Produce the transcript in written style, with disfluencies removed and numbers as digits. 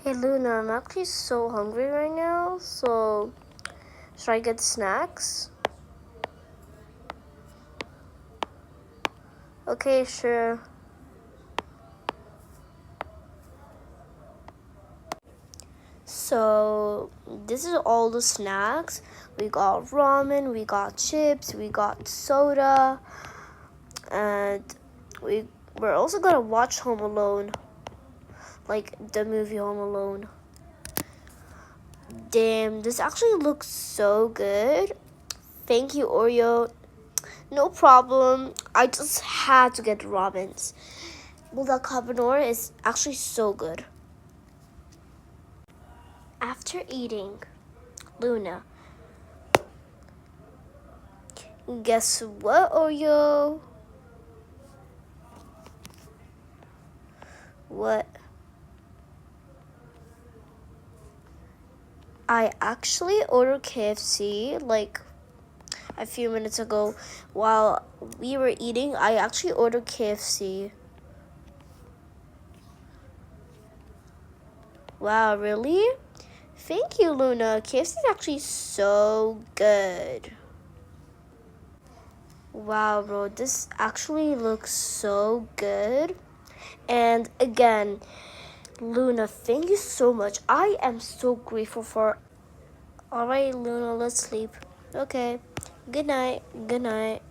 Hey Luna, I'm actually so hungry right now, so should I get snacks? Okay, sure. So this is all the snacks. We got ramen, we got chips, we got soda, and we're also gonna watch Home Alone, like the movie Home Alone. Damn, this actually looks so good. Thank you, Oreo. No problem. I just had to get ramens. Well, the carbonara is actually so good. After eating, Luna, guess what, Oreo? What? I actually ordered KFC like a few minutes ago. While we were eating, I actually ordered KFC. Wow, really? Thank you, Luna. KFC is actually so good. Wow, bro, this actually looks so good. And again, Luna, thank you so much. I am so grateful for. Alright, Luna, let's sleep. Okay. Good night. Good night.